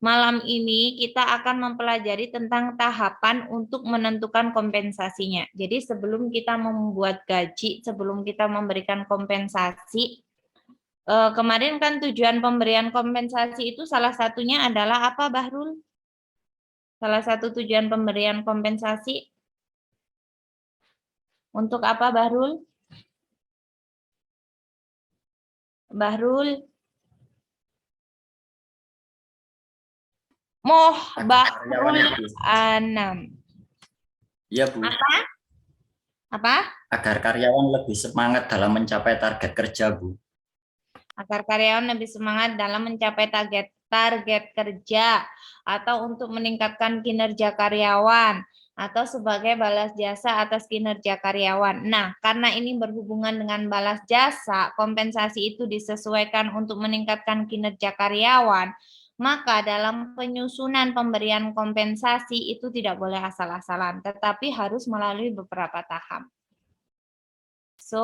malam ini kita akan mempelajari tentang tahapan untuk menentukan kompensasinya. Jadi sebelum kita membuat gaji, sebelum kita memberikan kompensasi, kemarin kan tujuan pemberian kompensasi itu salah satunya adalah apa, Bahrul? Salah satu tujuan pemberian kompensasi untuk apa, Bahrul? Bahrul? Bahrul Anam. Iya, Bu. Apa? Agar karyawan lebih semangat dalam mencapai target kerja, Bu. Agar karyawan lebih semangat dalam mencapai target kerja atau untuk meningkatkan kinerja karyawan atau sebagai balas jasa atas kinerja karyawan. Nah, karena ini berhubungan dengan balas jasa, kompensasi itu disesuaikan untuk meningkatkan kinerja karyawan, maka dalam penyusunan pemberian kompensasi itu tidak boleh asal-asalan, tetapi harus melalui beberapa tahap. So,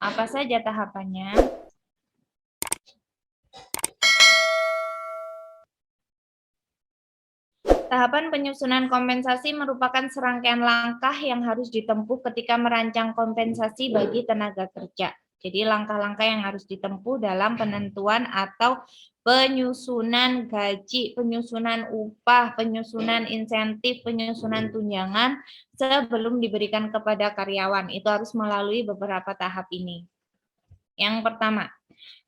apa saja tahapannya? Tahapan penyusunan kompensasi merupakan serangkaian langkah yang harus ditempuh ketika merancang kompensasi bagi tenaga kerja. Jadi langkah-langkah yang harus ditempuh dalam penentuan atau penyusunan gaji, penyusunan upah, penyusunan insentif, penyusunan tunjangan sebelum diberikan kepada karyawan. Itu harus melalui beberapa tahap ini. Yang pertama,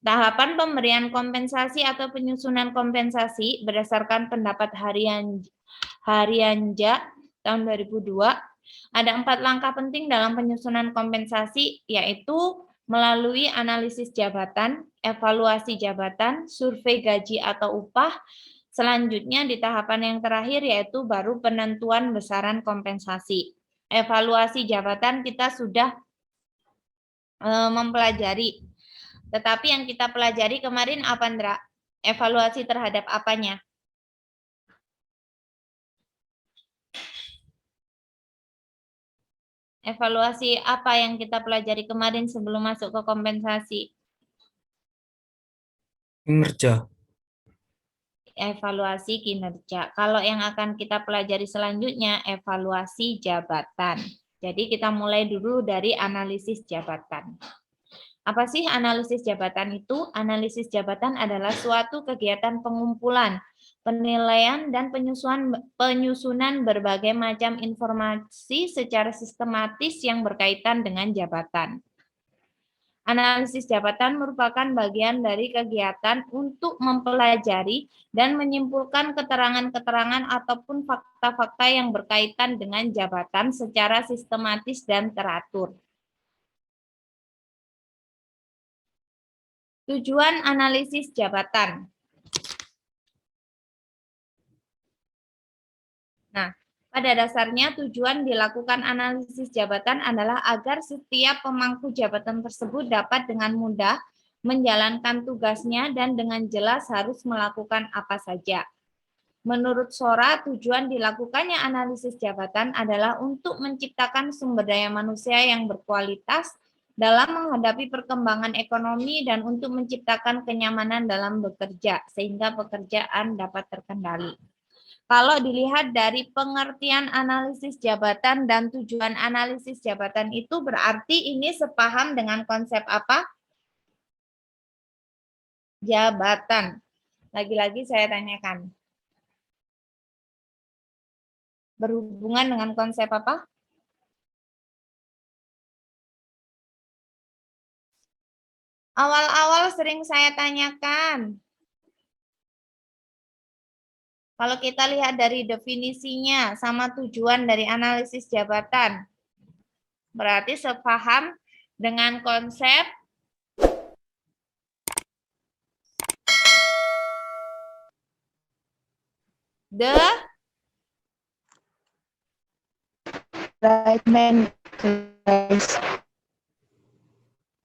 tahapan pemberian kompensasi atau penyusunan kompensasi berdasarkan pendapat Harianja tahun 2002. Ada 4 langkah penting dalam penyusunan kompensasi, yaitu melalui analisis jabatan, evaluasi jabatan, survei gaji atau upah. Selanjutnya di tahapan yang terakhir yaitu baru penentuan besaran kompensasi. Evaluasi jabatan kita sudah mempelajari. Tetapi yang kita pelajari kemarin apa, Ndra? Evaluasi terhadap apanya? Evaluasi apa yang kita pelajari kemarin sebelum masuk ke kompensasi? Kinerja. Evaluasi kinerja. Kalau yang akan kita pelajari selanjutnya, evaluasi jabatan. Jadi kita mulai dulu dari analisis jabatan. Apa sih analisis jabatan itu? Analisis jabatan adalah suatu kegiatan pengumpulan, penilaian, dan penyusunan berbagai macam informasi secara sistematis yang berkaitan dengan jabatan. Analisis jabatan merupakan bagian dari kegiatan untuk mempelajari dan menyimpulkan keterangan-keterangan ataupun fakta-fakta yang berkaitan dengan jabatan secara sistematis dan teratur. Tujuan analisis jabatan. Nah, pada dasarnya tujuan dilakukan analisis jabatan adalah agar setiap pemangku jabatan tersebut dapat dengan mudah menjalankan tugasnya dan dengan jelas harus melakukan apa saja. Menurut Sora, tujuan dilakukannya analisis jabatan adalah untuk menciptakan sumber daya manusia yang berkualitas dalam menghadapi perkembangan ekonomi dan untuk menciptakan kenyamanan dalam bekerja, sehingga pekerjaan dapat terkendali. Kalau dilihat dari pengertian analisis jabatan dan tujuan analisis jabatan itu berarti ini sepaham dengan konsep apa? Jabatan. Lagi-lagi saya tanyakan. Berhubungan dengan konsep apa? Awal-awal sering saya tanyakan. Kalau kita lihat dari definisinya sama tujuan dari analisis jabatan, berarti sepaham dengan konsep the right man,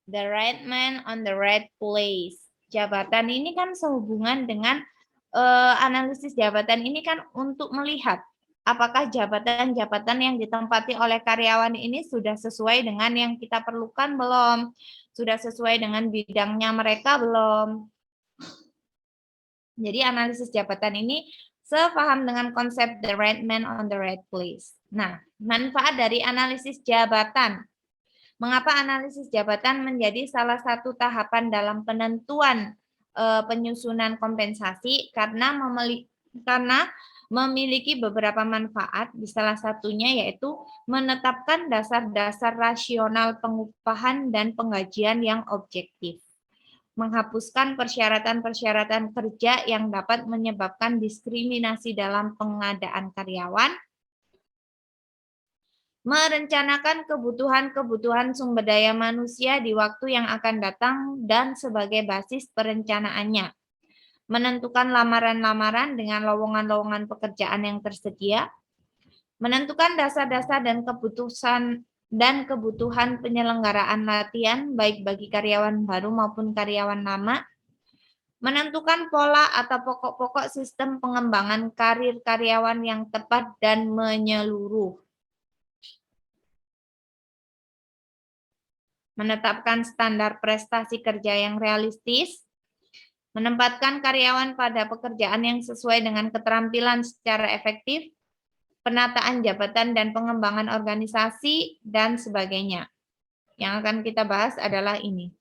the right man on the right place. Jabatan ini kan sehubungan dengan analisis jabatan ini kan untuk melihat apakah jabatan-jabatan yang ditempati oleh karyawan ini sudah sesuai dengan yang kita perlukan belum? Sudah sesuai dengan bidangnya mereka belum? Jadi analisis jabatan ini sepaham dengan konsep the right man on the right place. Nah, manfaat dari analisis jabatan. Mengapa analisis jabatan menjadi salah satu tahapan dalam penentuan penyusunan kompensasi? Karena memiliki beberapa manfaat, di salah satunya yaitu menetapkan dasar-dasar rasional pengupahan dan penggajian yang objektif, menghapuskan persyaratan-persyaratan kerja yang dapat menyebabkan diskriminasi dalam pengadaan karyawan, merencanakan kebutuhan-kebutuhan sumber daya manusia di waktu yang akan datang dan sebagai basis perencanaannya, menentukan lamaran-lamaran dengan lowongan-lowongan pekerjaan yang tersedia, menentukan dasar-dasar dan kebutuhan penyelenggaraan latihan baik bagi karyawan baru maupun karyawan lama, menentukan pola atau pokok-pokok sistem pengembangan karir karyawan yang tepat dan menyeluruh, menetapkan standar prestasi kerja yang realistis, menempatkan karyawan pada pekerjaan yang sesuai dengan keterampilan secara efektif, penataan jabatan dan pengembangan organisasi, dan sebagainya. Yang akan kita bahas adalah ini.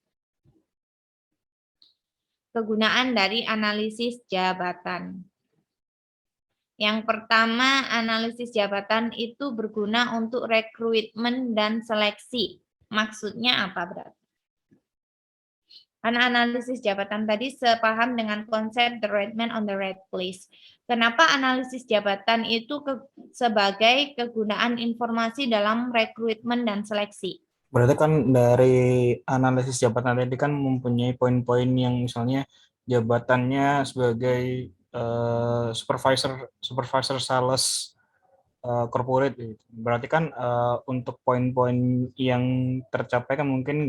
Kegunaan dari analisis jabatan. Yang pertama, analisis jabatan itu berguna untuk rekrutmen dan seleksi. Maksudnya apa berarti? Karena analisis jabatan tadi sepaham dengan konsep the right man on the right place. Kenapa analisis jabatan itu sebagai kegunaan informasi dalam rekrutmen dan seleksi? Berarti kan dari analisis jabatan tadi kan mempunyai poin-poin yang misalnya jabatannya sebagai supervisor sales corporate gitu. Berarti kan untuk poin-poin yang tercapai kan mungkin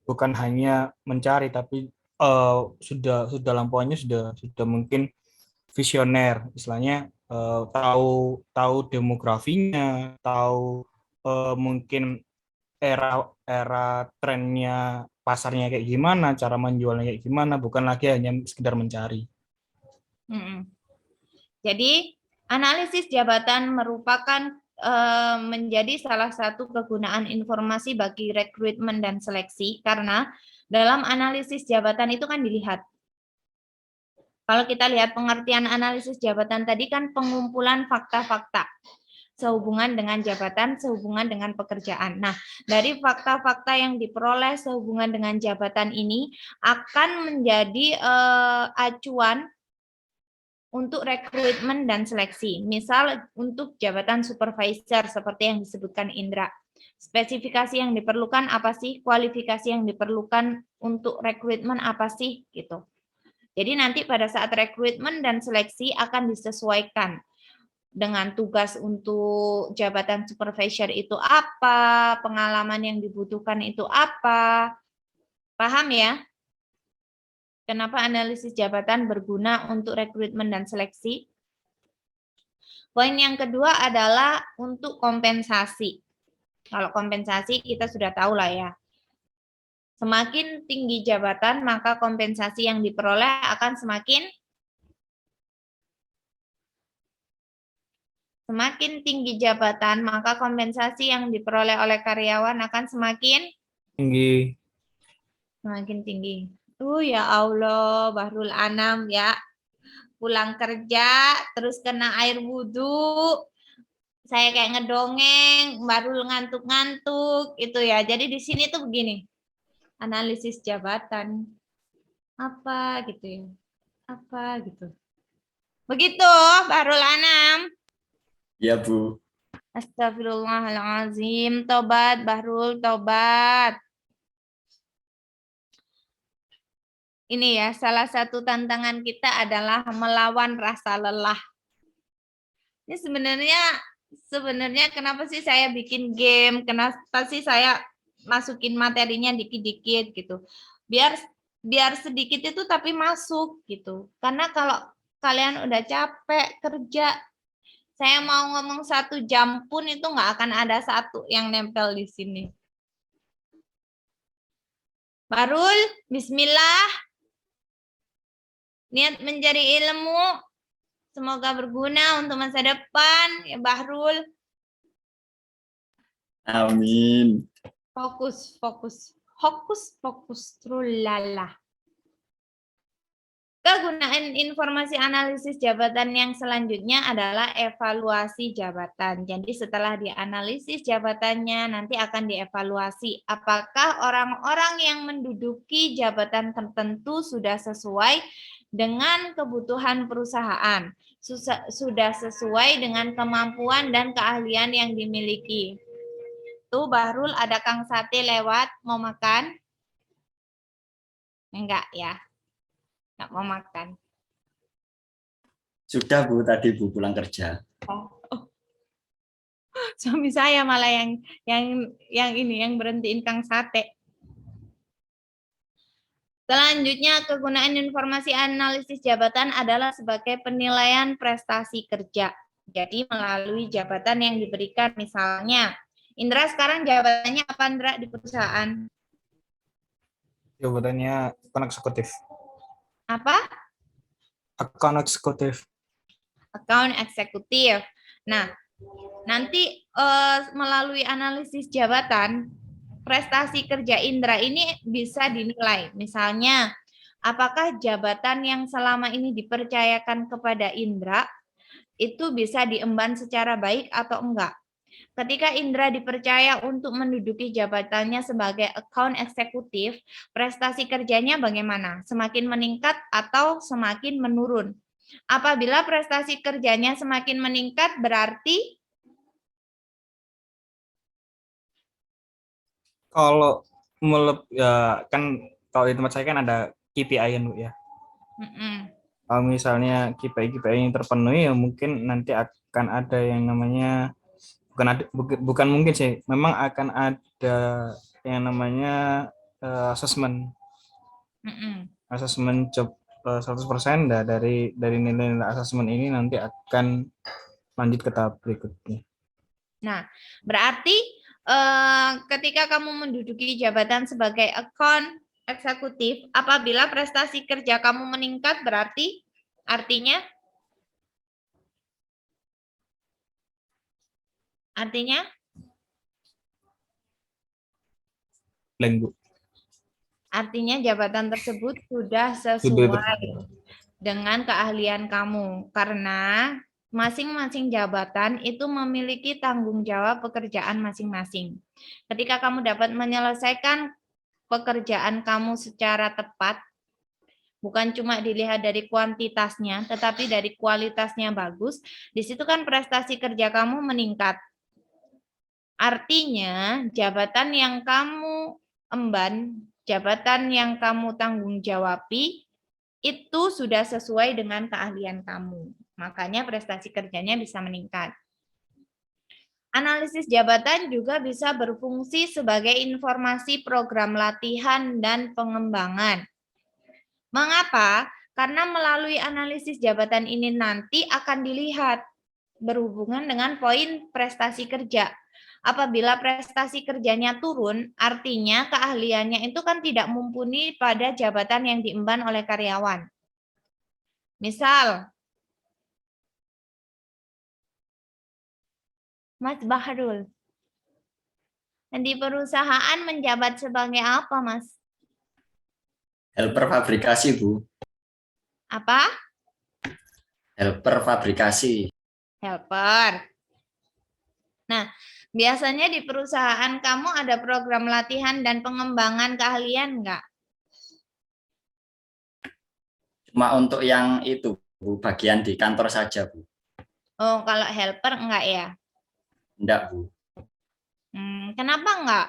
bukan hanya mencari tapi sudah dalam poinnya sudah mungkin visioner, istilahnya tahu demografinya, tahu mungkin era trennya pasarnya kayak gimana, cara menjualnya kayak gimana, bukan lagi hanya sekedar mencari. Jadi analisis jabatan merupakan menjadi salah satu kegunaan informasi bagi rekrutmen dan seleksi, karena dalam analisis jabatan itu kan dilihat. Kalau kita lihat pengertian analisis jabatan tadi kan pengumpulan fakta-fakta sehubungan dengan jabatan, sehubungan dengan pekerjaan. Nah, dari fakta-fakta yang diperoleh sehubungan dengan jabatan ini akan menjadi acuan untuk rekrutmen dan seleksi. Misal untuk jabatan supervisor seperti yang disebutkan Indra. Spesifikasi yang diperlukan apa sih? Kualifikasi yang diperlukan untuk rekrutmen apa sih? Gitu. Jadi nanti pada saat rekrutmen dan seleksi akan disesuaikan dengan tugas untuk jabatan supervisor itu apa, pengalaman yang dibutuhkan itu apa. Paham ya? Kenapa analisis jabatan berguna untuk rekrutmen dan seleksi? Poin yang kedua adalah untuk kompensasi. Kalau kompensasi kita sudah tahu lah ya. Semakin tinggi jabatan, maka kompensasi yang diperoleh akan semakin tinggi jabatan, maka kompensasi yang diperoleh oleh karyawan akan semakin tinggi. Semakin tinggi. Ya Allah, Bahrul Anam ya. Pulang kerja, terus kena air wudhu. Saya kayak ngedongeng, Bahrul ngantuk-ngantuk, itu ya. Jadi di sini tuh begini. Analisis jabatan. Apa gitu ya. Apa gitu. Begitu, Bahrul Anam. Ya, Bu. Astagfirullahaladzim. Tobat, Bahrul, tobat. Ini ya, salah satu tantangan kita adalah melawan rasa lelah. Ini sebenarnya kenapa sih saya bikin game? Kenapa sih saya masukin materinya dikit-dikit gitu? Biar sedikit itu tapi masuk gitu. Karena kalau kalian udah capek kerja, saya mau ngomong 1 jam pun itu nggak akan ada satu yang nempel di sini. Barul, bismillah. Niat mencari ilmu, semoga berguna untuk masa depan, ya Bahrul. Amin. Fokus, fokus, fokus, fokus, trulala. Kegunaan informasi analisis jabatan yang selanjutnya adalah evaluasi jabatan. Jadi setelah dianalisis jabatannya, nanti akan dievaluasi apakah orang-orang yang menduduki jabatan tertentu sudah sesuai dengan kebutuhan perusahaan, sudah sesuai dengan kemampuan dan keahlian yang dimiliki. Tuh Bahrul, ada Kang Sate lewat, mau makan? Enggak ya, enggak mau makan. Sudah Bu, tadi Bu pulang kerja. Oh. Suami saya malah yang berhentiin Kang Sate. Selanjutnya, kegunaan informasi analisis jabatan adalah sebagai penilaian prestasi kerja. Jadi melalui jabatan yang diberikan, misalnya Indra sekarang jabatannya apa, Indra, di perusahaan? Jabatannya account eksekutif. Apa? Account eksekutif. Account eksekutif. Nah, nanti melalui analisis jabatan, prestasi kerja Indra ini bisa dinilai. Misalnya, apakah jabatan yang selama ini dipercayakan kepada Indra itu bisa diemban secara baik atau enggak? Ketika Indra dipercaya untuk menduduki jabatannya sebagai account eksekutif, prestasi kerjanya bagaimana? Semakin meningkat atau semakin menurun? Apabila prestasi kerjanya semakin meningkat, berarti Kalau kan kalau di tempat saya kan ada KPI kan Bu ya. Kalau misalnya KPI yang terpenuhi ya mungkin nanti akan ada yang namanya bukan mungkin sih, memang akan ada yang namanya asesmen job 100%. Dari nilai-nilai asesmen ini nanti akan lanjut ke tahap berikutnya. Nah, berarti ketika kamu menduduki jabatan sebagai account eksekutif, apabila prestasi kerja kamu meningkat, berarti artinya artinya jabatan tersebut sudah sesuai dengan keahlian kamu, karena masing-masing jabatan itu memiliki tanggung jawab pekerjaan masing-masing. Ketika kamu dapat menyelesaikan pekerjaan kamu secara tepat, bukan cuma dilihat dari kuantitasnya, tetapi dari kualitasnya bagus, di situ kan prestasi kerja kamu meningkat. Artinya, jabatan yang kamu emban, jabatan yang kamu tanggung jawabi, itu sudah sesuai dengan keahlian kamu. Makanya prestasi kerjanya bisa meningkat. Analisis jabatan juga bisa berfungsi sebagai informasi program latihan dan pengembangan. Mengapa? Karena melalui analisis jabatan ini nanti akan dilihat berhubungan dengan poin prestasi kerja. Apabila prestasi kerjanya turun, artinya keahliannya itu kan tidak mumpuni pada jabatan yang diemban oleh karyawan. Misal, Mas Bahrul, di perusahaan menjabat sebagai apa, Mas? Helper fabrikasi, Bu. Apa? Helper fabrikasi. Helper. Nah, biasanya di perusahaan kamu ada program latihan dan pengembangan keahlian enggak? Cuma untuk yang itu, Bu, bagian di kantor saja, Bu. Oh, kalau helper enggak ya? Enggak, Bu. Kenapa enggak?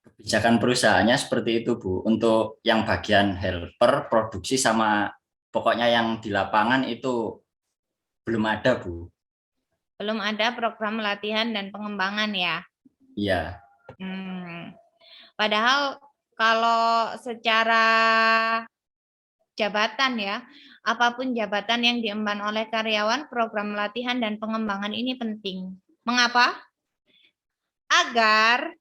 Kebijakan perusahaannya seperti itu, Bu. Untuk yang bagian helper, produksi, sama pokoknya yang di lapangan itu belum ada, Bu. Belum ada program latihan dan pengembangan ya? Iya. Padahal kalau secara jabatan ya, apapun jabatan yang diemban oleh karyawan, program latihan dan pengembangan ini penting. Mengapa? Agar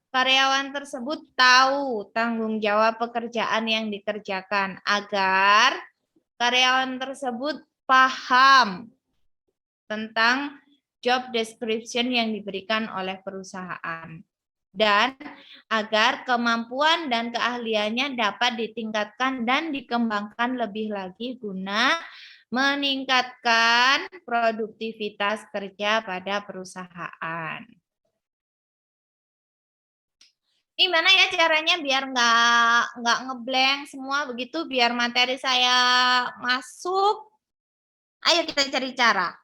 karyawan tersebut tahu tanggung jawab pekerjaan yang dikerjakan agar karyawan tersebut paham tentang job description yang diberikan oleh perusahaan dan agar kemampuan dan keahliannya dapat ditingkatkan dan dikembangkan lebih lagi guna meningkatkan produktivitas kerja pada perusahaan. Gimana ya caranya biar nggak ngeblank semua begitu, biar materi saya masuk? Ayo kita cari cara.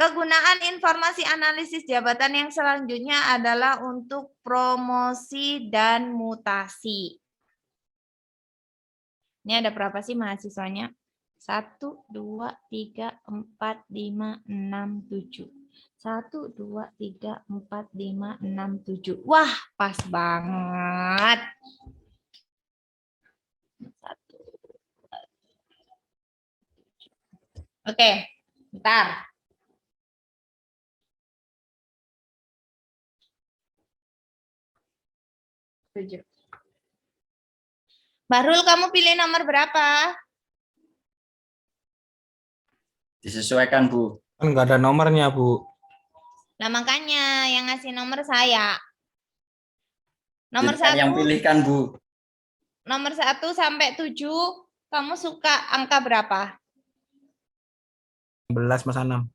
Kegunaan informasi analisis jabatan yang selanjutnya adalah untuk promosi dan mutasi. Ini ada berapa sih mahasiswanya? 1, 2, 3, 4, 5, 6, 7. 1, 2, 3, 4, 5, 6, 7. Wah, pas banget. 1. Oke, bentar. Bahrul, kamu pilih nomor berapa? Disesuaikan, Bu. Kan nggak ada nomornya, Bu. Nah, makanya yang ngasih nomor saya. Nomor Jenengan yang 1. pilihkan, Bu. Nomor 1 sampai 7, kamu suka angka berapa? 11 Mas Anam.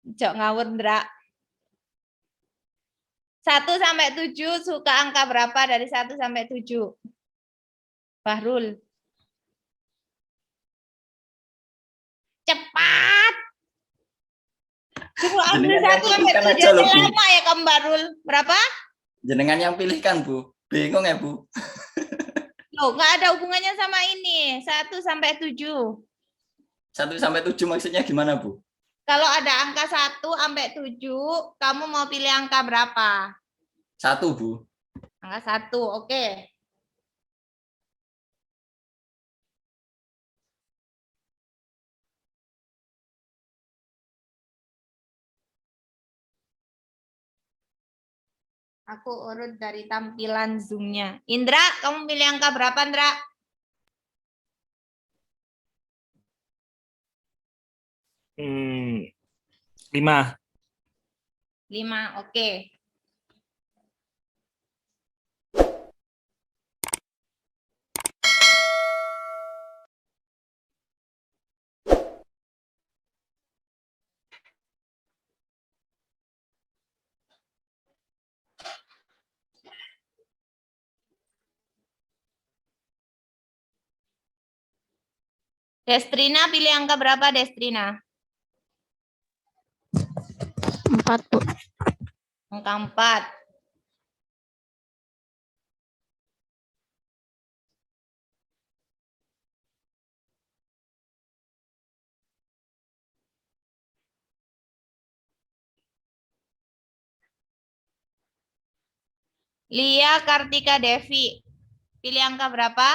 Jok ngawur, Ndra. 1 sampai 7 suka angka berapa dari 1 sampai 7? Bahrul. Cepat. Suruh ambil Jenengan yang 1 sampai pilihkan 7 aja loh, Bu. lama ya kamu, Bahrul. Berapa? Jenengan yang pilihkan, Bu. Bingung ya, Bu? Loh, nggak ada hubungannya sama ini. 1 sampai 7. 1 sampai 7 maksudnya gimana, Bu? Kalau ada angka 1 sampai 7, kamu mau pilih angka berapa? 1, Bu. Angka 1, oke. Aku urut dari tampilan Zoom-nya. Indra, kamu pilih angka berapa, Indra? 5. 5, oke. Destrina pilih angka berapa, Destrina? 4, Bu. Angka 4. Lia Kartika Devi, pilih angka berapa?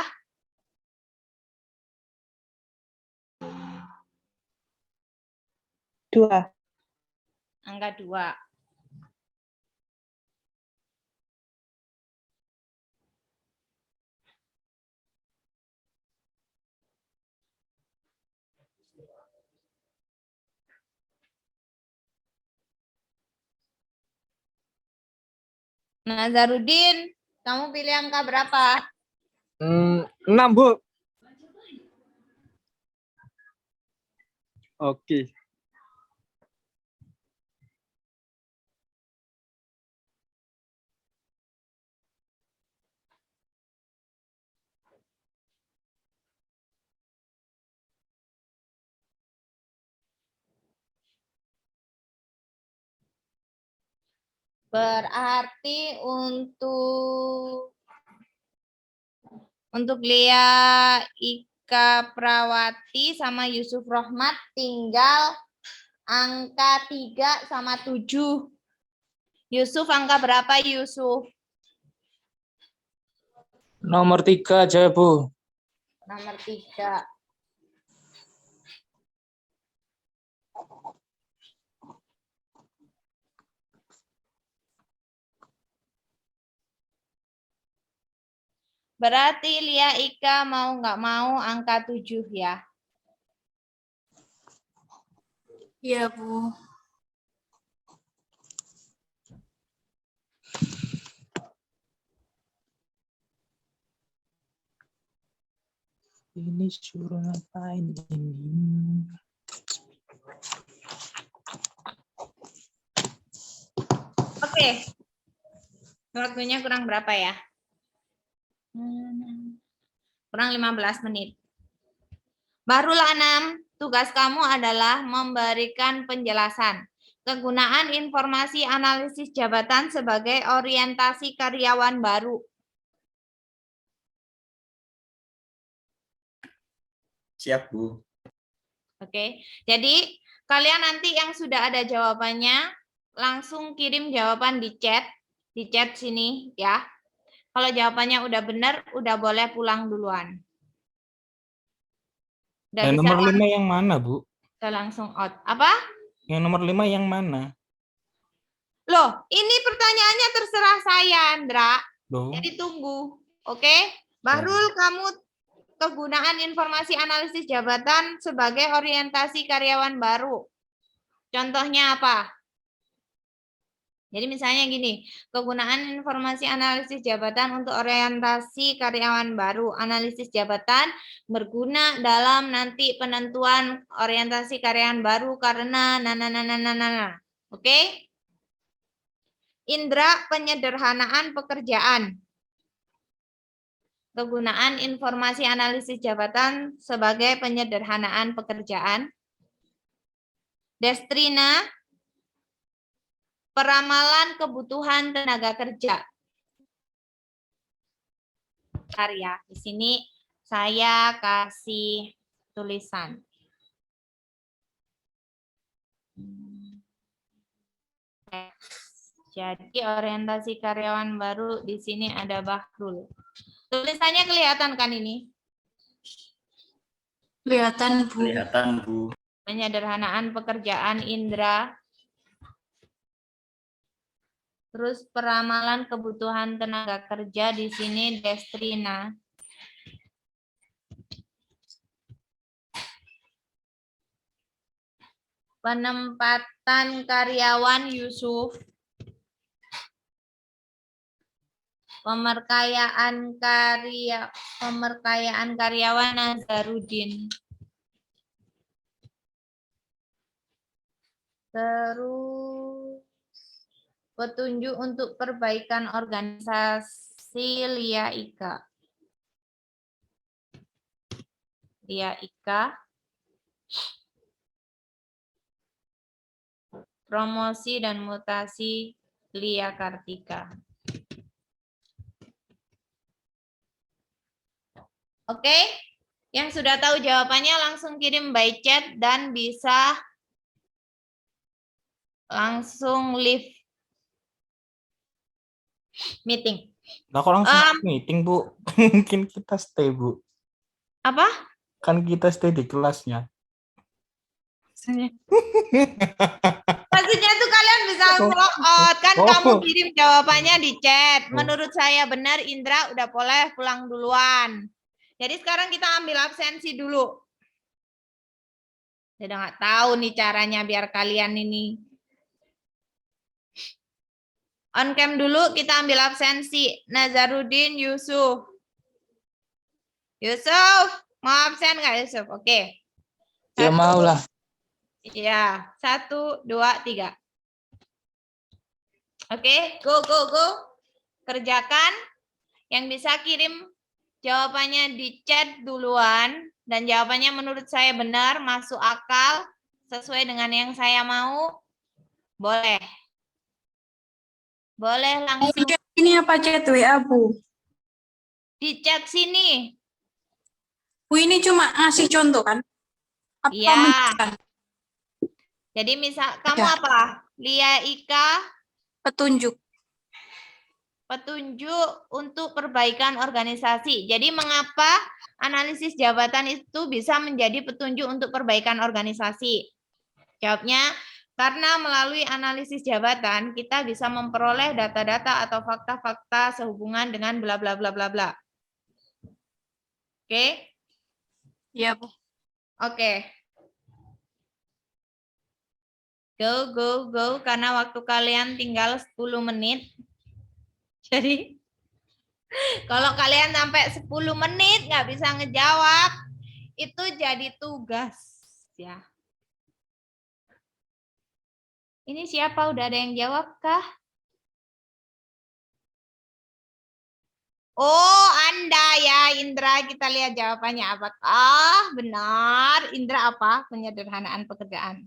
2. Angka 2. Nazarudin, kamu pilih angka berapa? 6, Bu. Oke. Berarti untuk Lia Ika Prawati sama Yusuf Rohmat tinggal angka 3 sama 7. Yusuf angka berapa, Yusuf? Nomor 3 aja, Bu. Nomor 3. Berarti Lia Ika mau nggak mau angka 7 ya. Iya, Bu. Ini suruh ngapain ini? Oke. Waktunya kurang berapa ya? Kurang 15 menit. Barulah 6. Tugas kamu adalah memberikan penjelasan. Kegunaan informasi analisis jabatan sebagai orientasi karyawan baru. Siap, Bu. Oke, jadi kalian nanti yang sudah ada jawabannya, langsung kirim jawaban di chat sini ya. Kalau jawabannya udah benar, udah boleh pulang duluan. Udah Yang bisa nomor 5 yang mana, Bu? langsung out. Apa? Yang nomor 5 yang mana? Loh, ini pertanyaannya terserah saya, Andra. Loh. Jadi tunggu, oke? Bahrul, kamu kegunaan informasi analisis jabatan sebagai orientasi karyawan baru. Contohnya apa? Jadi misalnya gini, kegunaan informasi analisis jabatan untuk orientasi karyawan baru. Analisis jabatan berguna dalam nanti penentuan orientasi karyawan baru karena Oke? Indra, penyederhanaan pekerjaan. Kegunaan informasi analisis jabatan sebagai penyederhanaan pekerjaan. Destrina, peramalan kebutuhan tenaga kerja. Bentar ya, di sini saya kasih tulisan. Jadi orientasi karyawan baru di sini ada Bahrul. Tulisannya kelihatan kan ini? Kelihatan, Bu. Kelihatan, Bu. Penyederhanaan pekerjaan Indra. Terus peramalan kebutuhan tenaga kerja di sini Destrina. Penempatan karyawan Yusuf. Pemerkayaan karyawan Nazarudin. Terus petunjuk untuk perbaikan organisasi Lia Ika. Lia Ika. Promosi dan mutasi Lia Kartika. Oke, yang sudah tahu jawabannya langsung kirim by chat dan bisa langsung leave meeting. Nah, kok langsung meeting, Bu? Mungkin kita stay, Bu. Apa? Kan kita stay di kelasnya. Maksudnya tuh kalian bisa log out. Kan kamu kirim jawabannya di chat. Menurut saya benar, Indra udah boleh pulang duluan. Jadi sekarang kita ambil absensi dulu. Saya udah nggak tahu nih caranya biar kalian ini. On cam dulu kita ambil absensi. Nazarudin Yusuf. Yusuf, mau absen nggak Yusuf? Oke. Ya mau lah. Iya, 1, 2, 3. Oke, go. Kerjakan. Yang bisa kirim jawabannya di chat duluan. Dan jawabannya menurut saya benar, masuk akal, sesuai dengan yang saya mau. Boleh. Boleh langsung. Ini apa chat WA, Bu? Di chat sini. Bu, ini cuma ngasih contoh kan? Apa Iya. menjelaskan? Jadi misal kamu apa? Lia Ika. Petunjuk. Petunjuk untuk perbaikan organisasi. Jadi mengapa analisis jabatan itu bisa menjadi petunjuk untuk perbaikan organisasi? Jawabnya, karena melalui analisis jabatan kita bisa memperoleh data-data atau fakta-fakta sehubungan dengan bla bla bla bla bla. Oke, Iya, Bu. oke. Go, go, go, karena waktu kalian tinggal 10 menit. Jadi, kalau kalian sampai 10 menit nggak bisa ngejawab, itu jadi tugas. Ya. Ini siapa? Udah ada yang jawab kah? Oh, Anda ya, Indra. Kita lihat jawabannya apakah benar. Indra apa? Penyederhanaan pekerjaan.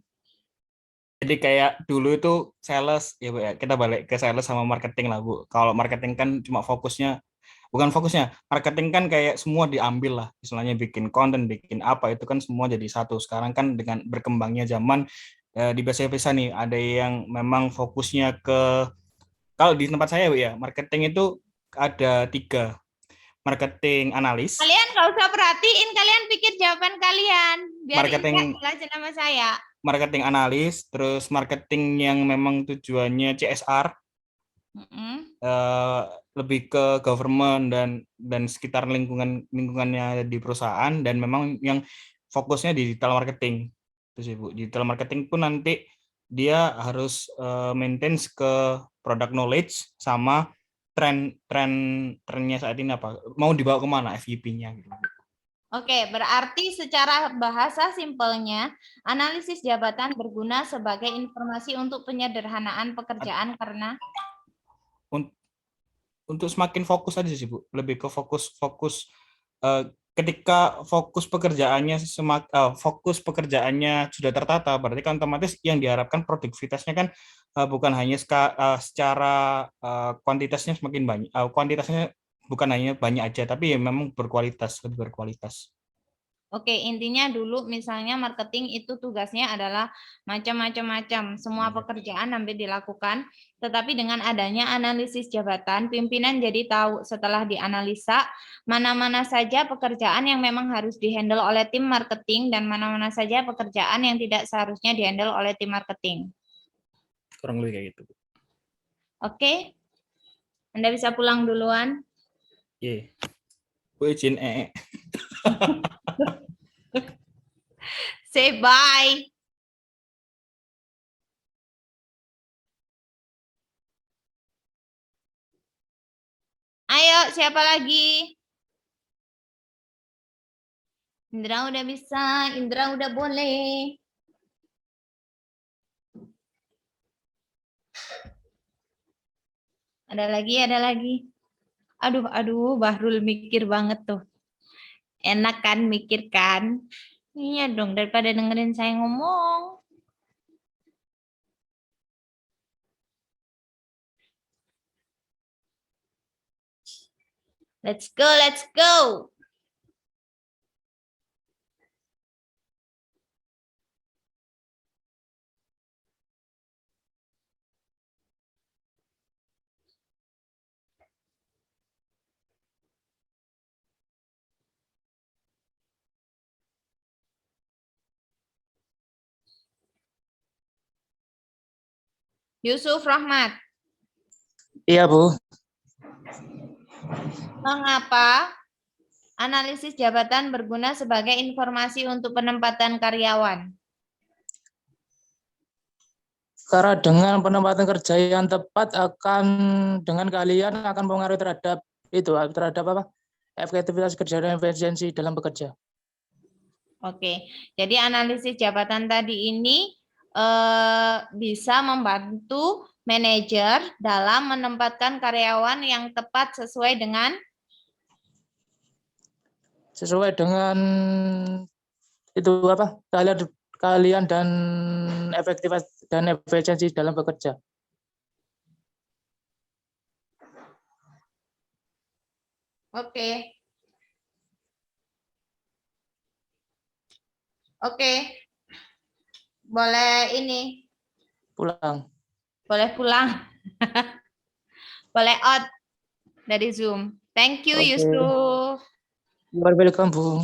Jadi kayak dulu itu sales ya Bu ya. Kita balik ke sales sama marketing lah Bu. Kalau marketing kan cuma bukan fokusnya. Marketing kan kayak semua diambil lah. Misalnya bikin konten, bikin apa itu kan semua jadi satu. Sekarang kan dengan berkembangnya zaman dipisah-pisah nih. Ada yang memang fokusnya ke, kalau di tempat saya Bu ya, marketing itu ada 3. Marketing analis, Kalian nggak usah perhatiin, kalian pikir jawaban kalian. Biar marketing Indra jelasin sama saya. marketing analis, terus marketing yang memang tujuannya CSR, eh, lebih ke government dan sekitar lingkungannya di perusahaan, dan memang yang fokusnya di digital marketing. Terus Ibu, digital marketing pun nanti dia harus maintain ke product knowledge sama trennya saat ini apa, mau dibawa kemana FYP-nya gitu. Oke, berarti secara bahasa simpelnya, analisis jabatan berguna sebagai informasi untuk penyederhanaan pekerjaan karena Untuk semakin fokus aja sih Bu, lebih ke fokus ketika fokus pekerjaannya sudah tertata, berarti kan otomatis yang diharapkan produktivitasnya kan bukan hanya secara kuantitasnya semakin banyak, kuantitasnya bukan hanya banyak aja, tapi ya memang lebih berkualitas. Oke, intinya dulu misalnya marketing itu tugasnya adalah macam-macam, semua pekerjaan hampir dilakukan, tetapi dengan adanya analisis jabatan, pimpinan jadi tahu setelah dianalisa mana-mana saja pekerjaan yang memang harus dihandle oleh tim marketing dan mana-mana saja pekerjaan yang tidak seharusnya dihandle oleh tim marketing. Kurang lebih kayak gitu. Oke, Anda bisa pulang duluan. Iya. Bu izin Say bye. Ayo, siapa lagi? Indra udah bisa, Indra udah boleh. Ada lagi, ada lagi. Aduh, Bahrul mikir banget tuh. Enak kan mikir kan? Iya dong, daripada dengerin saya ngomong. Let's go, let's go. Yusuf Rahmat, Iya, Bu. mengapa analisis jabatan berguna sebagai informasi untuk penempatan karyawan? Karena dengan penempatan kerja yang tepat dengan kalian akan mempengaruhi terhadap apa? Efektivitas kerja dan efisiensi dalam bekerja. Oke, jadi analisis jabatan tadi ini bisa membantu manajer dalam menempatkan karyawan yang tepat sesuai dengan itu apa? Kalian dan efektivitas dan efisiensi dalam bekerja. Oke. Oke. Boleh ini. Pulang. Boleh pulang. Boleh out dari Zoom. Thank you, Oke. Yusuf. You are welcome, Bu.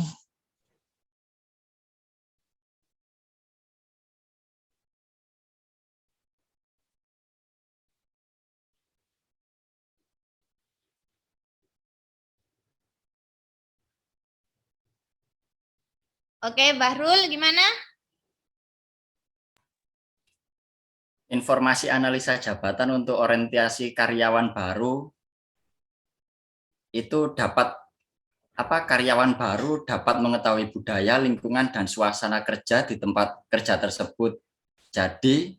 Oke, Bahrul gimana? Informasi analisa jabatan untuk orientasi karyawan baru itu dapat karyawan baru dapat mengetahui budaya, lingkungan, dan suasana kerja di tempat kerja tersebut. Jadi,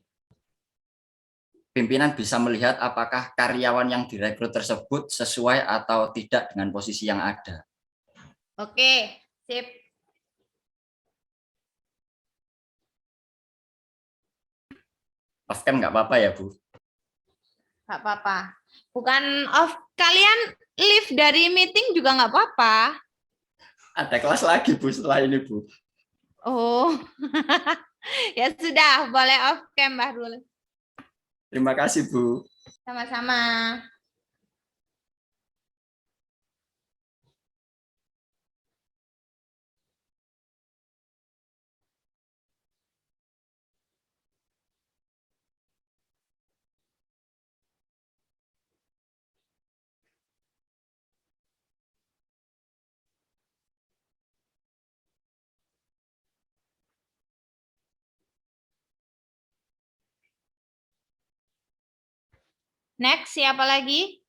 pimpinan bisa melihat apakah karyawan yang direkrut tersebut sesuai atau tidak dengan posisi yang ada. Oke, sip. Off cam nggak apa-apa ya, Bu? Nggak apa-apa. Bukan off, kalian leave dari meeting juga nggak apa-apa. Ada kelas lagi, Bu, setelah ini, Bu. Oh, ya sudah, boleh off cam, Bahrul. Terima kasih, Bu. Sama-sama. Next, siapa lagi?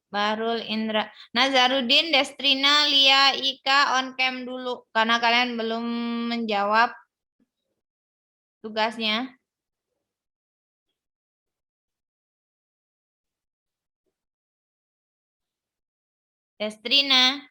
Bahrul Indra. Nazarudin, Destrina, Lia, Ika, on cam dulu. Karena kalian belum menjawab tugasnya. Destrina.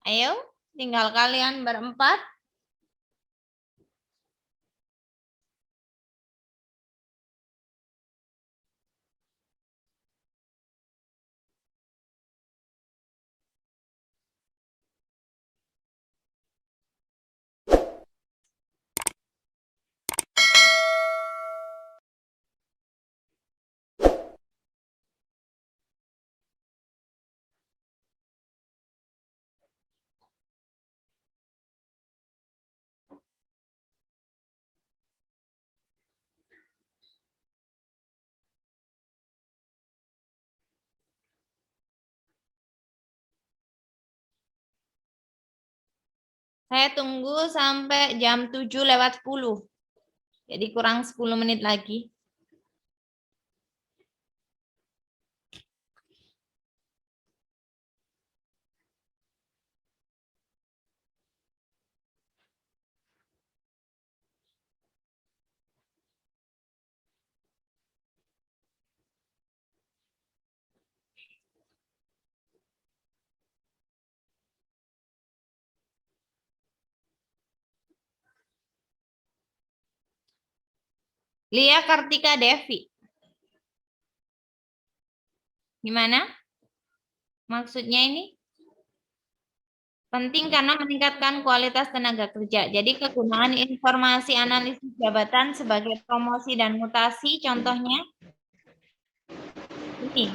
Ayo, tinggal kalian berempat. Saya tunggu sampai jam 7:10. Jadi kurang 10 menit lagi. Lia Kartika Devi. Gimana? Maksudnya ini? Penting karena meningkatkan kualitas tenaga kerja. Jadi kegunaan informasi analisis jabatan sebagai promosi dan mutasi, contohnya ini.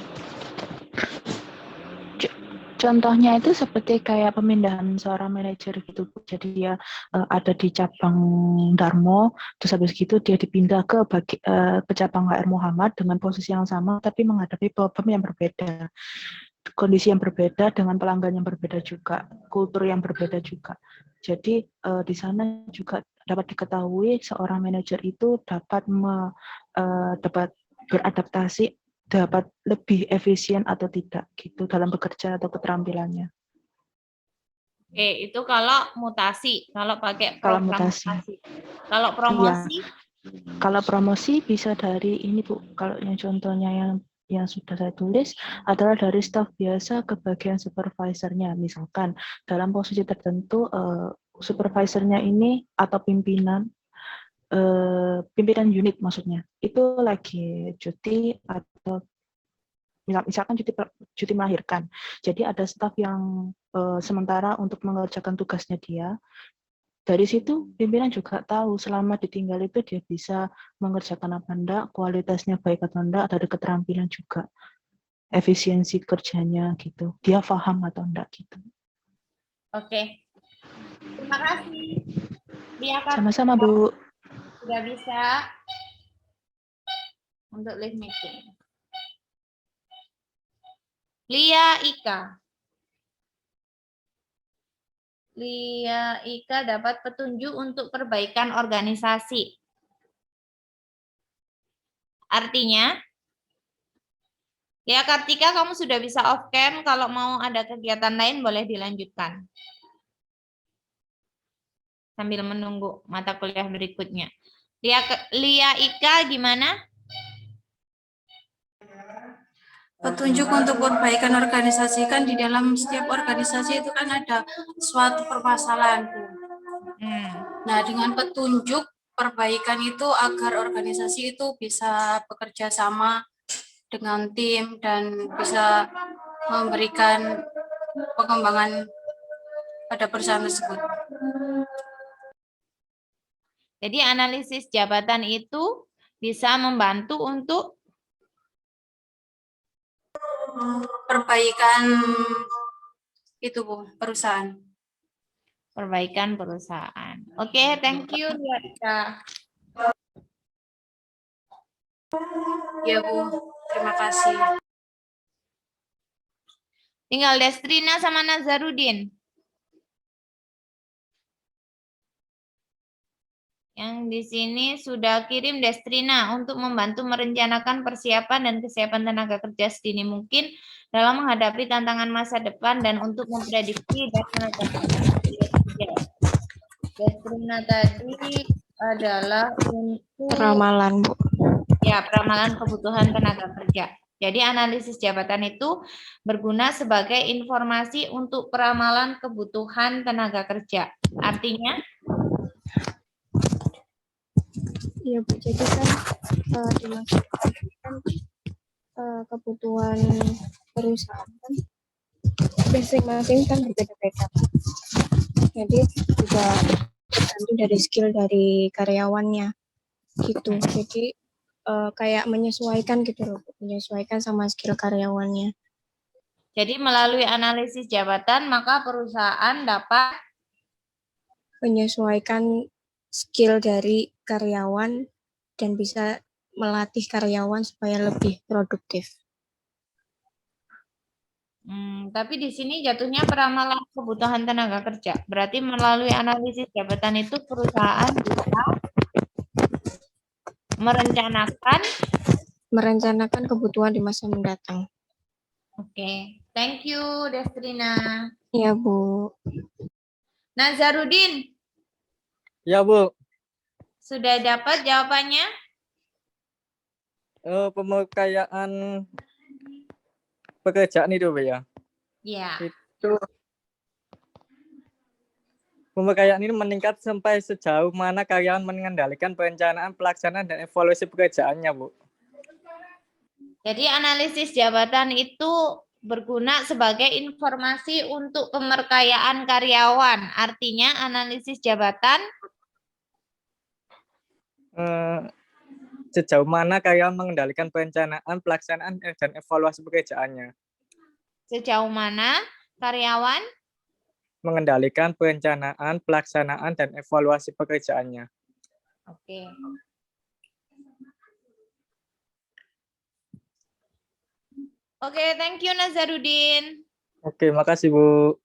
Contohnya itu seperti kayak pemindahan seorang manajer gitu, Bu. Jadi dia ada di cabang Darmo, terus habis gitu dia dipindah ke cabang HR Muhammad dengan posisi yang sama, tapi menghadapi problem yang berbeda, kondisi yang berbeda dengan pelanggan yang berbeda juga, kultur yang berbeda juga. Jadi di sana juga dapat diketahui seorang manajer itu dapat beradaptasi, dapat lebih efisien atau tidak gitu dalam bekerja atau keterampilannya. Oke, itu kalau mutasi, kalau pakai Kalau program mutasi. Kalau promosi? Iya. Kalau promosi bisa dari ini, Bu. Kalau yang contohnya yang sudah saya tulis adalah dari staf biasa ke bagian supervisornya. Misalkan dalam posisi tertentu supervisornya ini atau pimpinan unit maksudnya itu lagi cuti atau misalkan cuti melahirkan. Jadi ada staf yang sementara untuk mengerjakan tugasnya dia. Dari situ pimpinan juga tahu selama ditinggal itu dia bisa mengerjakan apa enggak, kualitasnya baik atau enggak, ada keterampilan juga. efisiensi kerjanya gitu. Dia paham atau enggak gitu. Oke. Terima kasih. Lia Sama-sama, Kartika Bu. sudah bisa untuk live meeting. Lia Ika. Lia Ika dapat petunjuk untuk perbaikan organisasi. Artinya, Lia Kartika kamu sudah bisa off cam, kalau mau ada kegiatan lain boleh dilanjutkan. Sambil menunggu mata kuliah berikutnya. Lia Ika gimana? Petunjuk untuk perbaikan organisasi kan di dalam setiap organisasi itu kan ada suatu permasalahan, Bu. Nah, dengan petunjuk perbaikan itu agar organisasi itu bisa bekerja sama dengan tim dan bisa memberikan pengembangan pada perusahaan tersebut. Jadi analisis jabatan itu bisa membantu untuk Perbaikan itu, Bu, perusahaan. perbaikan perusahaan. Oke, thank you Lia Ika. Ya, Bu. Terima kasih. Tinggal Destrina sama Nazarudin. Yang di sini sudah kirim Destrina untuk membantu merencanakan persiapan dan kesiapan tenaga kerja sedini mungkin dalam menghadapi tantangan masa depan dan untuk memprediksi dan menetapkan. Destrina tadi adalah untuk Ramalan, Bu. ya peramalan kebutuhan tenaga kerja. Jadi analisis jabatan itu berguna sebagai informasi untuk peramalan kebutuhan tenaga kerja. Artinya Iya, Bu. Jadi kan dimaksudkan kan kebutuhan perusahaan kan masing-masing kan berbeda-beda. Jadi juga tergantung dari skill dari karyawannya gitu. Jadi kayak menyesuaikan gitu loh, menyesuaikan sama skill karyawannya. jadi melalui analisis jabatan maka perusahaan dapat Menyesuaikan skill dari karyawan dan bisa melatih karyawan supaya lebih produktif. Tapi di sini jatuhnya peramalan kebutuhan tenaga kerja. Berarti melalui analisis jabatan itu perusahaan bisa Merencanakan kebutuhan di masa mendatang. Oke, thank you Destrina. Ya, Bu. Nazarudin, Ya, Bu. sudah dapat jawabannya? Pemakaian pekerjaan itu, Bu, ya. Ya. Itu pemakaian ini meningkat sampai sejauh mana karyawan mengendalikan perencanaan, pelaksanaan, dan evaluasi pekerjaannya, Bu. Jadi analisis jabatan itu berguna sebagai informasi untuk pemberkayaan karyawan. Artinya analisis jabatan Sejauh mana karyawan mengendalikan perencanaan, pelaksanaan, dan evaluasi pekerjaannya. sejauh mana karyawan Mengendalikan perencanaan, pelaksanaan, dan evaluasi pekerjaannya. Oke. Oke, thank you Nazarudin. Oke, makasih, Bu.